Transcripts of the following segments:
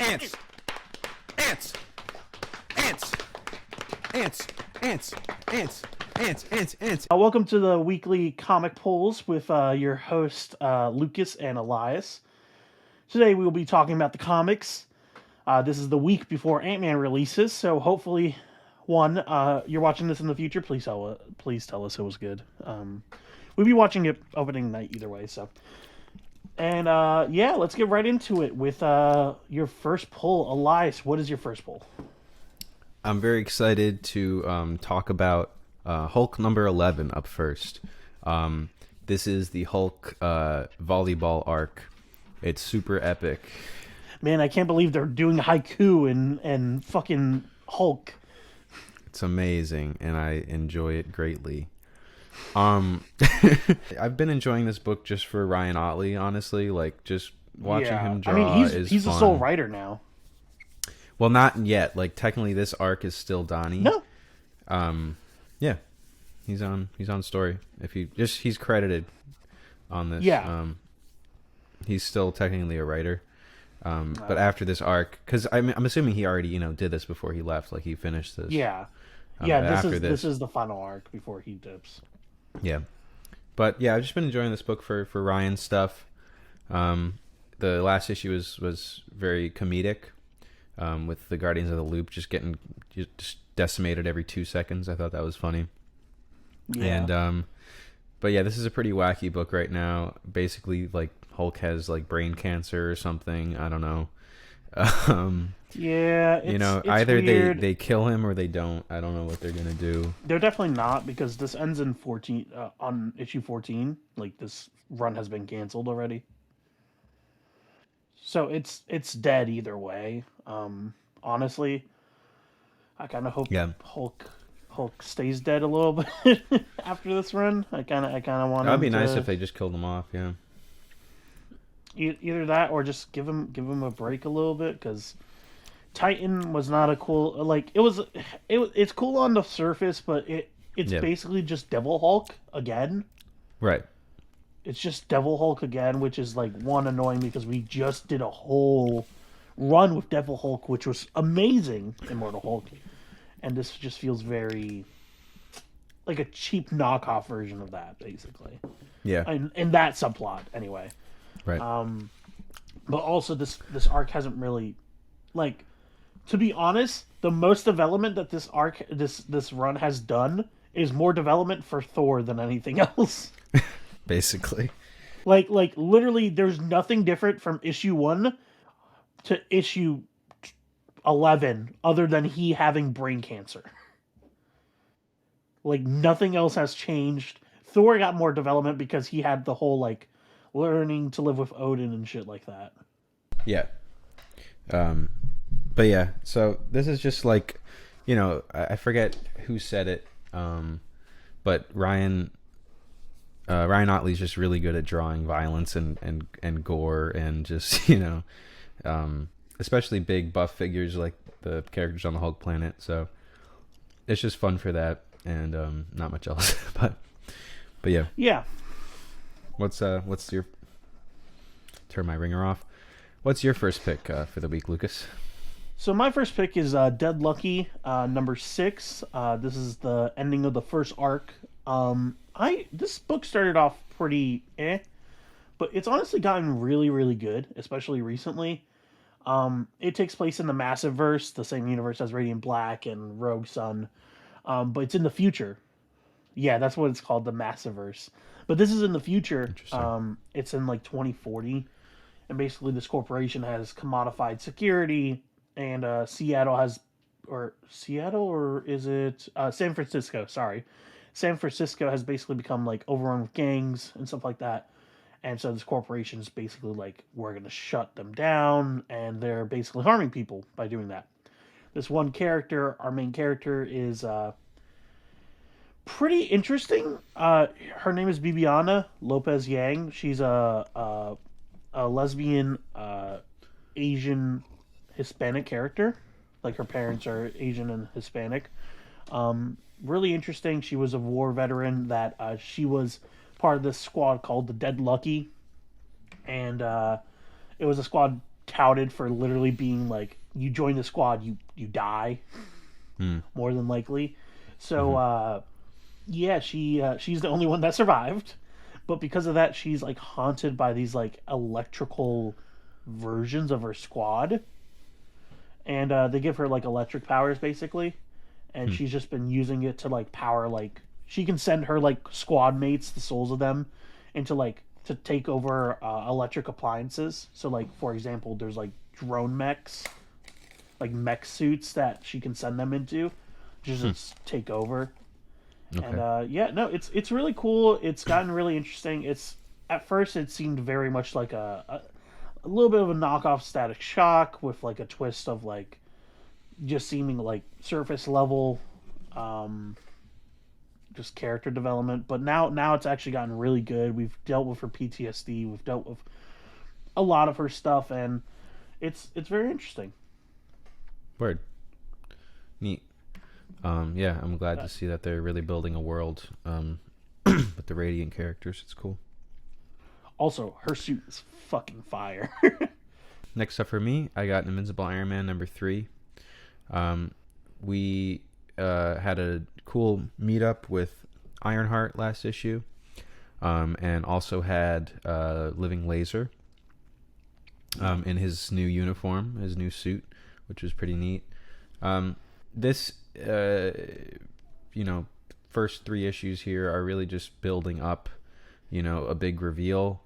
Ants! Ants! Ants! Ants! Ants! Ants! Ants! Ants! Ants! Welcome to the weekly comic polls with your host, Lucas and Elias. Today we will be talking about the comics. This is the week before Ant-Man releases, so hopefully, you're watching this in the future, please tell us it was good. We'll be watching it opening night either way, so. And, let's get right into it with your first poll. Elias, what is your first poll? I'm very excited to talk about Hulk number 11 up first. This is the Hulk volleyball arc. It's super epic. Man, I can't believe they're doing haiku and fucking Hulk. It's amazing, and I enjoy it greatly. I've been enjoying this book just for Ryan Otley, honestly. Like, just watching him draw he's fun. a sole writer now. Well, not yet. Like, technically, this arc is still Donnie. No. Yeah, he's on story. He's credited on this. Yeah. He's still technically a writer. But after this arc, because I'm assuming he already did this before he left. Like, he finished this. Yeah. This is the final arc before he dips. Yeah. But yeah, I've just been enjoying this book for Ryan's stuff. The last issue was very comedic. With the Guardians of the Loop just getting just decimated every 2 seconds. I thought that was funny. Yeah. And but yeah, this is a pretty wacky book right now. Basically, like, Hulk has like brain cancer or something. I don't know. Yeah, it's either weird. they kill him or they don't. I don't know what they're gonna do. They're definitely not, because this ends in 14 on issue 14. Like, this run has been canceled already. So it's dead either way. Honestly, I kind of hope Hulk stays dead a little bit after this run. I kind of want. That'd be nice if they just killed him off. Yeah. Either that or just give him a break a little bit, because Titan was not a cool, like, it's cool on the surface, but it's basically just Devil Hulk again. Right. It's just Devil Hulk again, which is, like, one, annoying because we just did a whole run with Devil Hulk, which was amazing, Immortal Hulk, and this just feels very like a cheap knockoff version of that, basically. Yeah. In that subplot, anyway. Right. But also this arc hasn't really, like, to be honest, the most development that this run has done is more development for Thor than anything else. Basically. Like literally, there's nothing different from issue 1 to issue 11 other than he having brain cancer. Like, nothing else has changed. Thor got more development because he had the whole, like, learning to live with Odin and shit like that. Yeah. But yeah, so this is just like, I forget who said it, but Ryan Otley's just really good at drawing violence and gore and just, especially big buff figures like the characters on the Hulk planet. So it's just fun for that, and not much else. but yeah. Yeah. What's your, turn my ringer off. What's your first pick for the week, Lucas? So my first pick is Dead Lucky, number 6. This is the ending of the first arc. This book started off pretty but it's honestly gotten really, really good, especially recently. It takes place in the Massive Verse, the same universe as Radiant Black and Rogue Sun, but it's in the future. Yeah, that's what it's called, the Massive Verse. But this is in the future. It's in, like, 2040, and basically this corporation has commodified security, and San Francisco, sorry. San Francisco has basically become, like, overrun with gangs and stuff like that. And so this corporation is basically like, we're going to shut them down, and they're basically harming people by doing that. This one character, our main character, is pretty interesting. Her name is Bibiana Lopez Yang. She's a lesbian Asian Hispanic character. Like, her parents are Asian and Hispanic. Really interesting. She was a war veteran that she was part of this squad called the Dead Lucky. And it was a squad touted for literally being like, you join the squad, you die Hmm. more than likely. So Mm-hmm. yeah, she's the only one that survived, but because of that, she's like haunted by these like electrical versions of her squad, and they give her like electric powers basically, and Hmm. she's just been using it to like power like she can send her like squad mates, the souls of them, into like to take over electric appliances. So like for example, there's like drone mechs, like mech suits that she can send them into, just take over. And Okay. yeah, no, it's really cool. It's gotten really interesting. It's at first it seemed very much like a little bit of a knockoff Static Shock with like a twist of like just seeming like surface level, um, just character development. But now it's actually gotten really good. We've dealt with her PTSD. We've dealt with a lot of her stuff, and it's very interesting. Word. Neat. Yeah, I'm glad Uh, to see that they're really building a world with the Radiant characters. It's cool. Also, her suit is fucking fire. Next up for me, I got Invincible Iron Man #3. Um, we had a cool meetup with Ironheart last issue, and also had Living Laser in his new uniform, his new suit, which was pretty neat. This, you know, first 3 issues here are really just building up, a big reveal.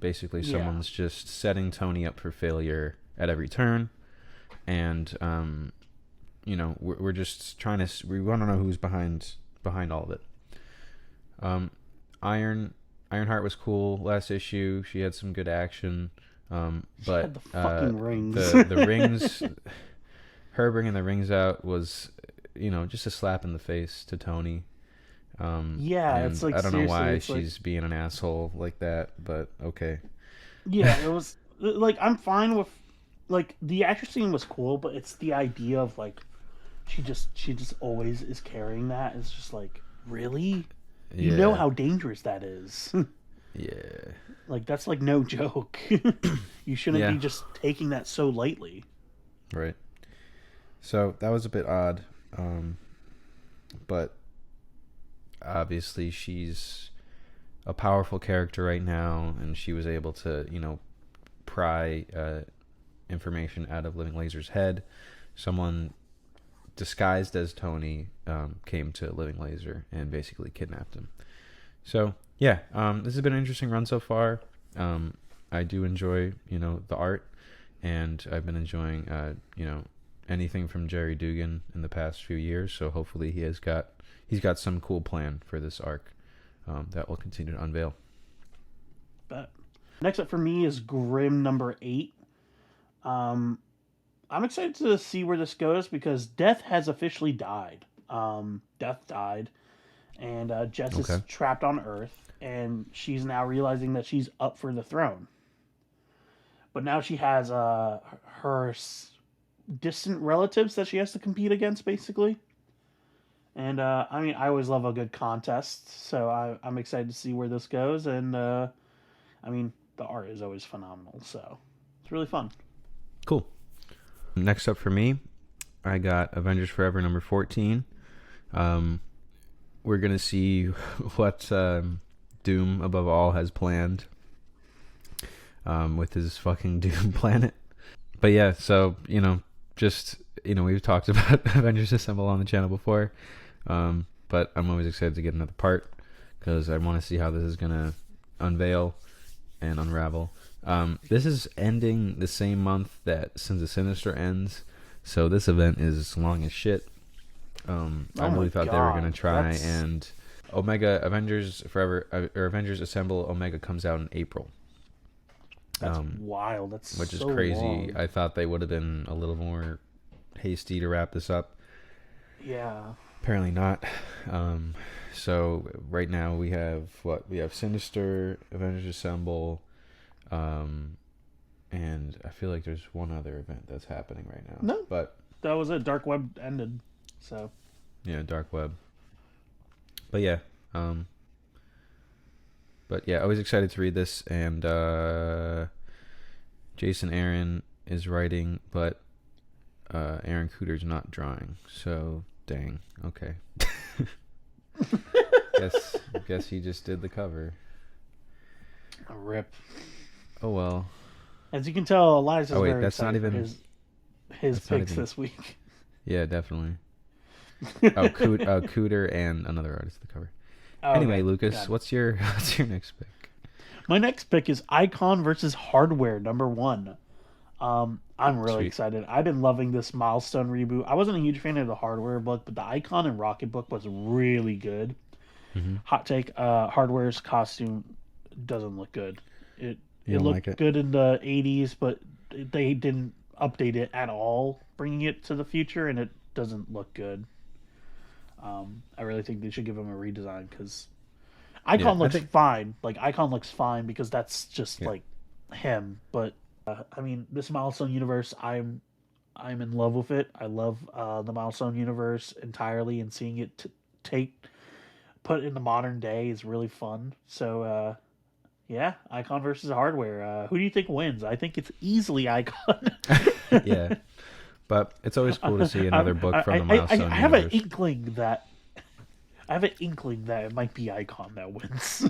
Basically, Yeah, someone's just setting Tony up for failure at every turn, and we're just trying to we want to know who's behind all of it. Um, Ironheart was cool last issue. She had some good action, she but had the fucking rings. the rings, her bringing the rings out was, just a slap in the face to Tony. Yeah, it's And like I don't know seriously, why it's like she's being an asshole like that, but okay. yeah, it was like I'm fine with like the action scene was cool, but it's the idea of like she just always is carrying that. It's just like really, you know Yeah, how dangerous that is. yeah, Like that's like no joke. You shouldn't yeah. be just taking that so lightly. Right. So that was a bit odd, but obviously she's a powerful character right now, and she was able to, pry information out of Living Laser's head. Someone disguised as Tony came to Living Laser and basically kidnapped him. So yeah, this has been an interesting run so far. I do enjoy, the art, and I've been enjoying, anything from Jerry Dugan in the past few years. So hopefully he's got some cool plan for this arc that will continue to unveil. But next up for me is Grim #8. Um, I'm excited to see where this goes because Death has officially died. Death died, and Jess is Okay. trapped on Earth, and she's now realizing that she's up for the throne. But now she has her distant relatives that she has to compete against, basically. And I mean, I always love a good contest, so I'm excited to see where this goes. And I mean, the art is always phenomenal, so it's really fun. Cool. Next up for me, I got Avengers Forever #14. Um, we're gonna see what Doom above all has planned with his fucking Doom planet. But yeah, so we've talked about Avengers Assemble on the channel before, but I'm always excited to get another part because I want to see how this is gonna unveil and unravel. This is ending the same month that Sins of Sinister ends, so this event is long as shit. I really thought they were gonna try and Omega Avengers Forever or Avengers Assemble Omega comes out in April. That's wild. That's Which is so crazy. long. I thought they would have been a little more hasty to wrap this up. Yeah. Apparently not. So right now we have Sinister, Avengers Assemble, and I feel like there's one other event that's happening right now. No, But that was it. Dark Web ended, so yeah, Dark Web. But yeah, always excited to read this, and Jason Aaron is writing, but Aaron Cooter's not drawing. So dang. Okay. guess he just did the cover. A rip. Oh well. As you can tell, Elias is Oh wait, very that's not excited for even. his That's not picks even. this week. Yeah, definitely. Oh, Cooter and another artist the cover. Anyway, Okay, Lucas, got it. what's your next pick? My next pick is Icon versus Hardware #1. I'm really Sweet. excited. I've been loving this Milestone reboot. I wasn't a huge fan of the Hardware book, but the Icon and Rocket book was really good. Mm-hmm. Hot take: Hardware's costume doesn't look good. It You it don't like looked it? good in the '80s, but they didn't update it at all, bringing it to the future, and it doesn't look good. I really think they should give him a redesign because Yeah, Icon I looks think. fine. Like Icon looks fine because that's just Yeah, like him. But I mean, this Milestone universe, I'm in love with it. I love the Milestone universe entirely, and seeing it take put in the modern day is really fun. So yeah, Icon versus Hardware. Who do you think wins? I think it's easily Icon. yeah. But it's always cool to see I, another book from the Milestone I have an universe. inkling that it might be Icon that wins.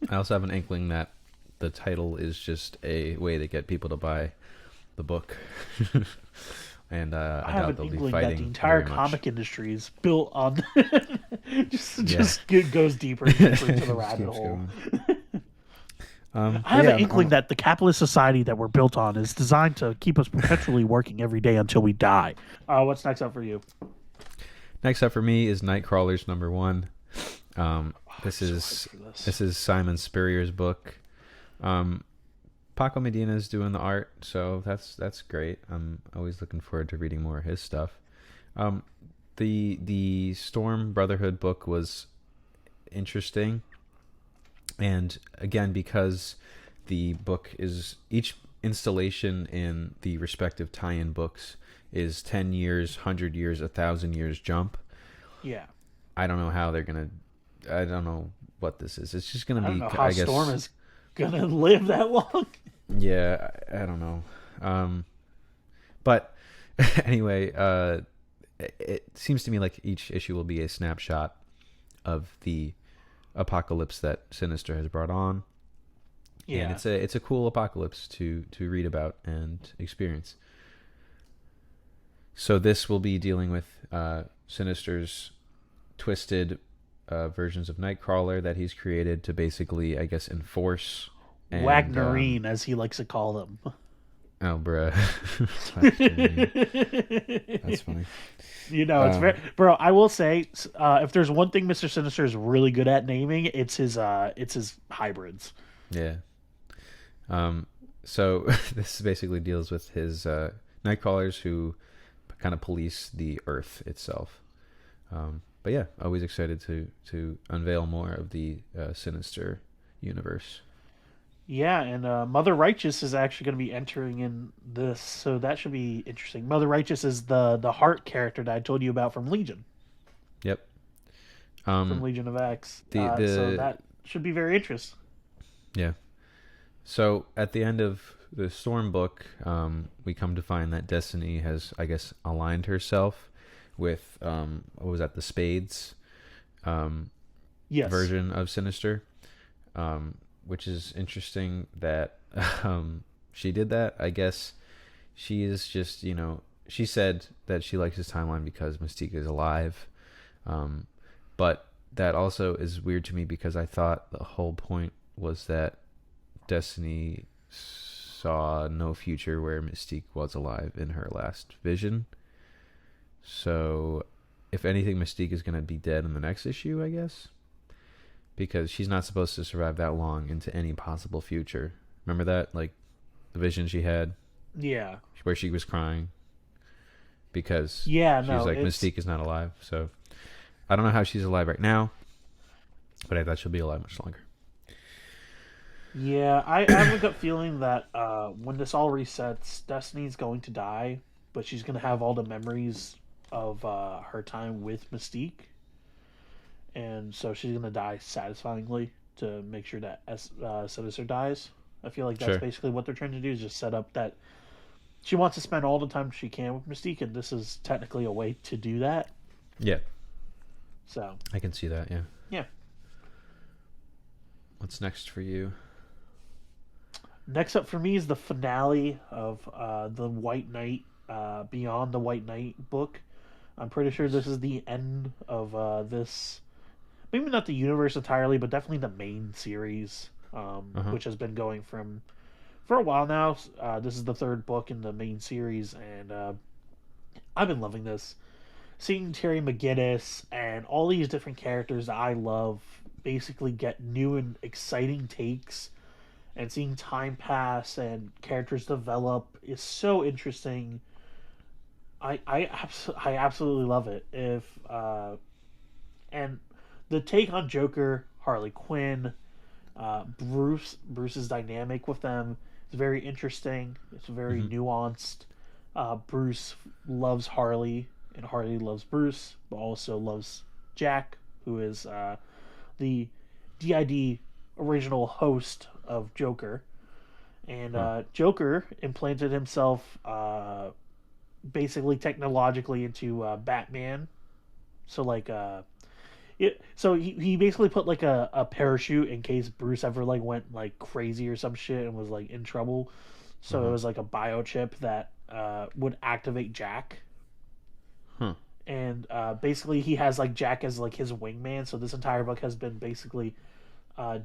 I also have an inkling that the title is just a way to get people to buy the book, and I I have doubt an they'll be inkling that the fighting entire very much. comic industry is built on Yeah, goes deeper and deeper into the just rabbit keeps hole. going. I But have yeah, an inkling that the capitalist society that we're built on is designed to keep us perpetually working every day until we die. What's next up for you? next up for me is Nightcrawler's #1. Oh, I'm This so hyped is for this. this is Simon Spurrier's book. Um, Paco Medina's doing the art, so that's great. I'm always looking forward to reading more of his stuff. Um, the Storm Brotherhood book was interesting, and again because the book is each installation in the respective tie-in books is 10 years, 100 years, 1,000 years jump. Yeah, I don't know how they're gonna. I don't know what this is. It's just gonna I don't be, know how I Storm guess. is gonna live that long. Yeah, I don't know. But anyway, it seems to me like each issue will be a snapshot of the apocalypse that Sinister has brought on, and Yeah, it's a cool apocalypse to read about and experience. So this will be dealing with Sinister's twisted versions of Nightcrawler that he's created to basically, I guess, enforce and Wagnerine, as he likes to call them. oh, bruh, Wagnerine. That's funny. It's very, bro. I will say, if there's one thing Mister Sinister is really good at naming, it's his hybrids. Yeah. Um, so this basically deals with his Nightcrawlers who kind of police the Earth itself. But yeah, always excited to unveil more of the Sinister universe. Yeah, and Mother Righteous is actually going to be entering in this, so that should be interesting. Mother Righteous is the heart character that I told you about Yep. from Um, Legion of X. the So the that should be very interesting. yeah. So at the end of the Storm book, we come to find that Destiny has, I guess, aligned herself with what was that, the Spades um, Yes. version of Sinister, which is interesting that she did that. I guess she is just, she said that she likes his timeline because Mystique is alive, um, but that also is weird to me because I thought the whole point was that Destiny saw no future where Mystique was alive in her last vision. So, if anything, Mystique is going to be dead in the next issue, I guess. Because she's not supposed to survive that long into any possible future. Remember that? Like, the vision she had Yeah. where she was crying because Yeah. she's No. like, It's Mystique is not alive. So, I don't know how she's alive right now, but I thought she'll be alive much longer. Yeah. I have a gut feeling that when this all resets, Destiny's going to die, but she's going to have all the memories of her time with Mystique, and so she's going to die satisfyingly to make sure that Sinister dies. I feel like that's Sure. basically what they're trying to do, is just set up that she wants to spend all the time she can with Mystique, and this is technically a way to do that. Yeah, So, I can see that. Yeah. yeah. What's next for you? Next up for me is the finale of the White Knight, Beyond the White Knight book. I'm pretty sure this is the end of this. Maybe not the universe entirely, but definitely the main series, Uh huh. which has been going for a while now. This is the third book in the main series, and I've been loving this. Seeing Terry McGinnis and all these different characters that I love basically get new and exciting takes, and seeing time pass and characters develop is so interesting. I absolutely love it. If and the take on Joker, Harley Quinn, Bruce's dynamic with them is very interesting. It's very Hmm. nuanced. Bruce loves Harley, and Harley loves Bruce, but also loves Jack, who is the DID original host of Joker. And Huh. Joker implanted himself basically technologically into Batman. So like so he basically put like a parachute in case Bruce ever like went like crazy or some shit and was like in trouble. Uh So it huh. was like a biochip that would activate Jack. Huh. And basically he has like Jack as like his wingman. So this entire book has been basically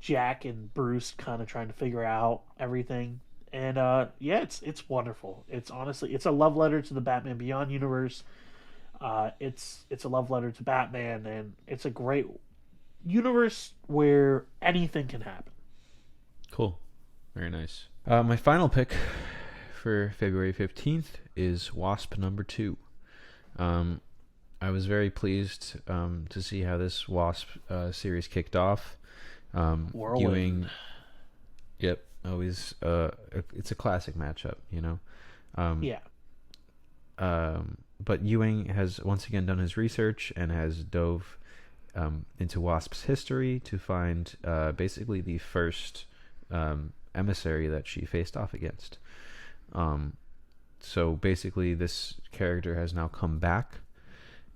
Jack and Bruce kind of trying to figure out everything. And yeah, it's wonderful. It's honestly it's a love letter to the Batman Beyond universe. It's a love letter to Batman, and it's a great universe where anything can happen. Cool. Very nice. My final pick for February 15th is Wasp number 2. Um, I was very pleased to see how this Wasp series kicked off. Whirlwind. Ewing, yep, always. It's a classic matchup, you know. Um, Yeah, but Ewing has once again done his research and has dove into Wasp's history to find basically the first emissary that she faced off against. Um, so basically, this character has now come back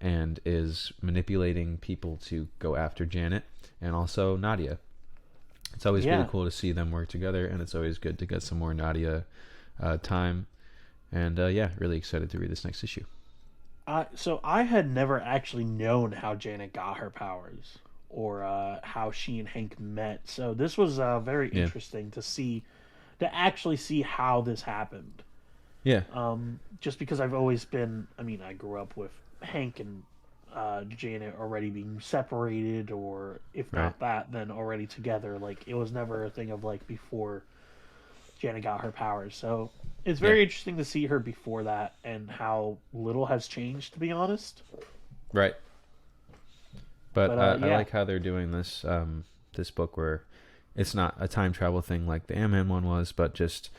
and is manipulating people to go after Janet and also Nadia. It's always really yeah. cool to see them work together, and it's always good to get some more Nadia time. And yeah, really excited to read this next issue. So I had never actually known how Janet got her powers or how she and Hank met. So this was very Yeah, interesting to actually see how this happened. yeah, Just because I've always been, I mean, I grew up with Hank and Janet already being separated, or if right, not that, then already together. Like it was never a thing of like before Janet got her powers. So it's yeah, very interesting to see her before that and how little has changed, to be honest. right. But But I yeah, like how they're doing this this book where it's not a time travel thing like the Ant-Man one was, but just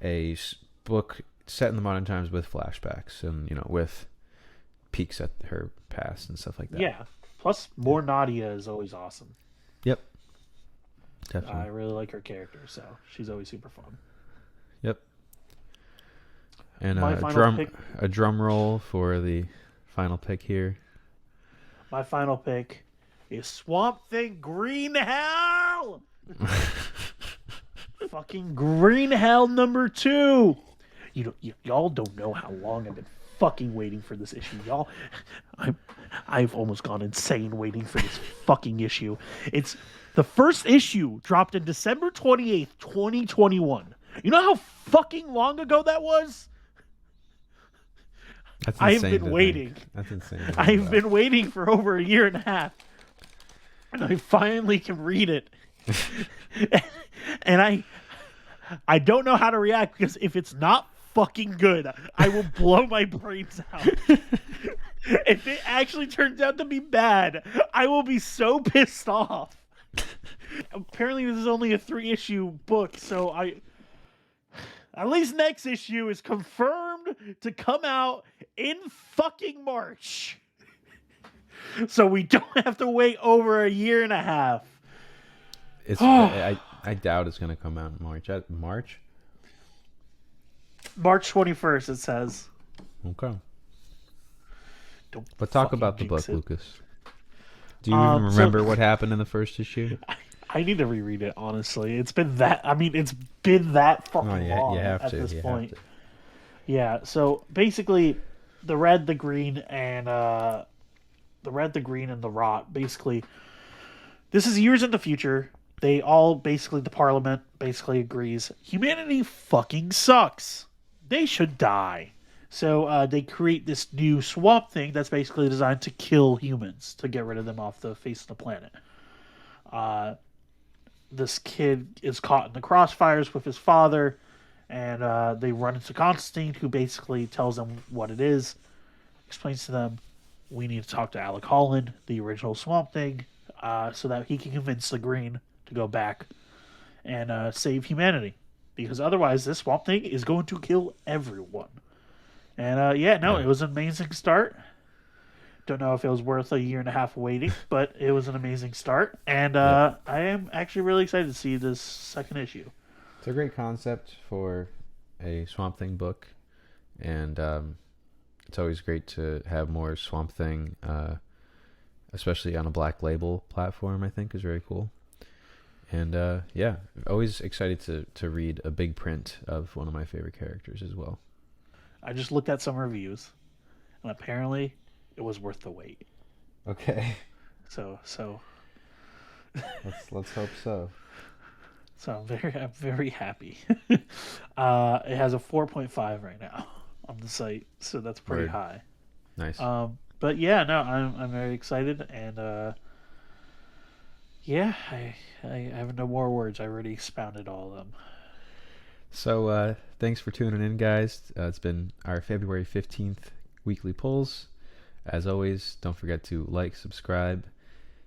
a book set in the modern times with flashbacks and with peeks at her past and stuff like that. yeah. Plus, Yeah. more Nadia is always awesome. Yep. I Definitely. really like her character, so she's always super fun. Yep. And My final pick, a drum roll for the final pick here. my final pick is Swamp Thing Green Hell. Fucking Green Hell number 2. Y'all don't know how long I've been fucking waiting for this issue, y'all. I'm, I've almost gone insane waiting for this fucking issue. It's the first issue dropped in December 28th, 2021. You know how fucking long ago that was? That's I have insane been to think. waiting. That's insane to think I've about. been waiting for over a year and a half, and I finally can read it. And I don't know how to react because if it's not fucking good, I will blow my brains out. If it actually turns out to be bad, I will be so pissed off. Apparently, this is only a 3-issue book, so I at least next issue is confirmed to come out in fucking March. So we don't have to wait over a year and a half. It's Oh, I doubt it's gonna come out in March. March? March 21st, it says. Okay. Don't But talk fucking about the jinx book, it. Lucas. Do you even So remember what happened in the first issue? I need to reread it. Honestly, it's been that. I mean, it's been that Oh, fucking you long have at to. this You have point. to. Yeah. So basically, the red, the green, and the rot. Basically, this is years in the future. They all basically the parliament basically agrees humanity fucking sucks. They should die. So they create this new swamp thing that's basically designed to kill humans to get rid of them off the face of the planet. This kid is caught in the crossfires with his father, and they run into Constantine, who basically tells them what it is, explains to them, we need to talk to Alec Holland, the original Swamp Thing, so that he can convince the Green to go back and save humanity. Because otherwise, this Swamp Thing is going to kill everyone. And yeah, no, Yeah. it was an amazing start. Don't know if it was worth a year and a half waiting, but it was an amazing start. And Yep. I am actually really excited to see this second issue. It's a great concept for a Swamp Thing book, and it's always great to have more Swamp Thing, especially on a Black Label platform. I think is very cool. And yeah, always excited to read a big print of one of my favorite characters as well. I just looked at some reviews, and apparently it was worth the wait. Okay, So let's hope so. I'm very happy. It has a 4.5 right now on the site, so that's pretty Word. high. Nice. But yeah, no, I'm very excited, and yeah, I have no more words. I already expounded all of them. So thanks for tuning in, guys. It's been our February 15th weekly polls. As always, don't forget to like, subscribe,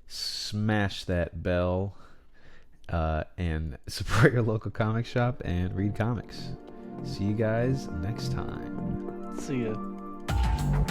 smash that bell, and support your local comic shop and read comics. See you guys next time. See ya.